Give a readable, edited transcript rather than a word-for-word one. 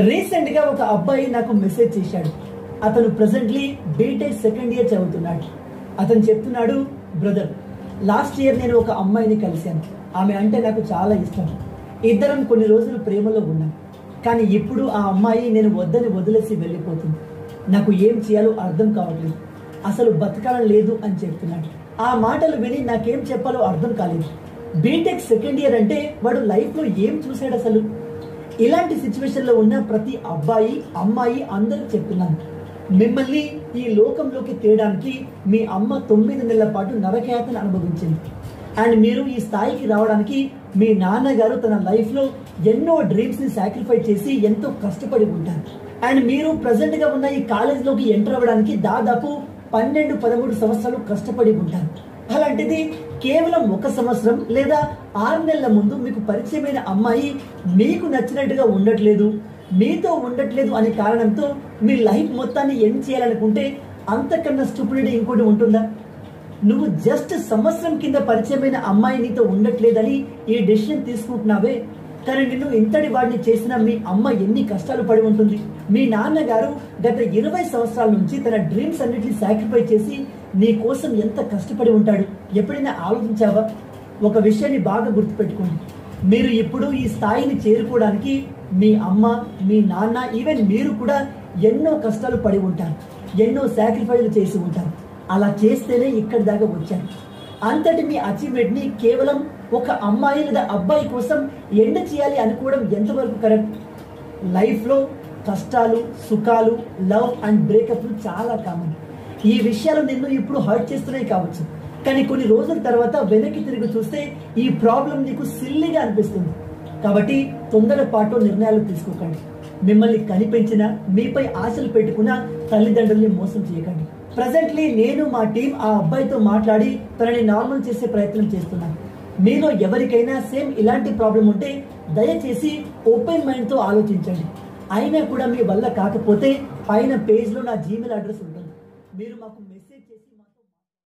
Recent గా ఒక అబ్బాయి నాకు మెసేజ్ చేశాడు. అతను ప్రెసెంట్లీ బీటెక్ సెకండ్ ఇయర్ చదువుతున్నాడు. అతను చెప్తున్నాడు, బ్రదర్, లాస్ట్ ఇయర్ నేను ఒక అమ్మాయిని కలిశాను. ఆమె అంటే నాకు చాలా ఇష్టం. ఇద్దరం కొన్ని రోజులు ప్రేమలో ఉన్నాం. కానీ ఇప్పుడు ఆ అమ్మాయి నేను వద్దని వదిలేసి వెళ్ళిపోతుంది. నాకు ఏం చేయాలో అర్థం కావట్లేదు. అసలు బతకాలని లేదు అని చెప్తున్నాడు. ఆ మాటలు విని నాకేం చెప్పాలో అర్థం కాలేదు. బీటెక్ సెకండ్ ఇయర్ అంటే వాడు లైఫ్లో ఏం చూశాడు అసలు? ఇలాంటి సిచ్యువేషన్లో ఉన్న ప్రతి అబ్బాయి అమ్మాయి అందరూ చెప్తున్నాను, మిమ్మల్ని ఈ లోకంలోకి తేడానికి మీ అమ్మ 9 నెలల పాటు నరకయాతన అనుభవించింది. అండ్ మీరు ఈ స్థాయికి రావడానికి మీ నాన్నగారు తన లైఫ్లో ఎన్నో డ్రీమ్స్ని సాక్రిఫైస్ చేసి ఎంతో కష్టపడి ఉంటారు. అండ్ మీరు ప్రజెంట్గా ఉన్న ఈ కాలేజ్లోకి ఎంటర్ అవ్వడానికి దాదాపు 12-13 సంవత్సరాలు కష్టపడి ఉంటారు. అలాంటిది కేవలం 1 సంవత్సరం లేదా 6 నెలల ముందు మీకు పరిచయమైన అమ్మాయి మీకు నచ్చినట్టుగా ఉండట్లేదు, మీతో ఉండట్లేదు అనే కారణంతో మీ లైఫ్ మొత్తాన్ని ఎండ్ చేయాలనుకుంటే అంతకన్నా స్టూపిడిటీ ఇంకోటి ఉంటుందా? నువ్వు జస్ట్ సంవత్సరం కింద పరిచయమైన అమ్మాయి నీతో ఉండట్లేదని ఈ డెసిషన్ తీసుకుంటున్నావే, కానీ నిన్ను ఇంతటి వాడిని చేసిన మీ అమ్మ ఎన్ని కష్టాలు పడి ఉంటుంది. మీ నాన్నగారు గత 20 సంవత్సరాల నుంచి తన డ్రీమ్స్ అన్నిటిని సాక్రిఫైస్ చేసి నీ కోసం ఎంత కష్టపడి ఉంటాడు. ఎప్పుడైనా ఆలోచించావా? ఒక విషయాన్ని బాగా గుర్తుపెట్టుకోండి, మీరు ఇప్పుడు ఈ స్థాయిని చేరుకోవడానికి మీ అమ్మ, మీ నాన్న, ఈవెన్ మీరు కూడా ఎన్నో కష్టాలు పడి ఉంటారు, ఎన్నో సాక్రిఫైస్లు చేసి ఉంటారు. అలా చేస్తేనే ఇక్కడి దాకా వచ్చారు. అంతటి మీ అచీవ్మెంట్ని కేవలం ఒక అమ్మాయి లేదా అబ్బాయి కోసం ఎండ్ చేయాలి అనుకోవడం ఎంతవరకు కరెక్ట్? లైఫ్లో కష్టాలు, సుఖాలు, లవ్ అండ్ బ్రేకప్లు చాలా కామన్. ఈ విషయాలు నిన్ను ఇప్పుడు హర్ట్ చేస్తున్నాయి కావచ్చు, కానీ కొన్ని రోజుల తర్వాత వెనక్కి తిరిగి చూస్తే ఈ ప్రాబ్లం నీకు సిల్లీగా అనిపిస్తుంది. కాబట్టి తొందరపాటు నిర్ణయాలు తీసుకోకండి. మిమ్మల్ని కనిపించిన, మీపై ఆశలు పెట్టుకున్న తల్లిదండ్రుల్ని మోసం చేయకండి. ప్రజెంట్లీ నేను మా టీం ఆ అబ్బాయితో మాట్లాడి తనని నార్మల్ చేసే ప్రయత్నం చేస్తున్నాను. మీలో ఎవరికైనా సేమ్ ఇలాంటి ప్రాబ్లం ఉంటే దయచేసి ఓపెన్ మైండ్తో ఆలోచించండి. అయినా కూడా మీ వల్ల కాకపోతే పైన పేజ్లో నా జీమెయిల్ అడ్రస్ ఉంటుంది, మీరు మాకు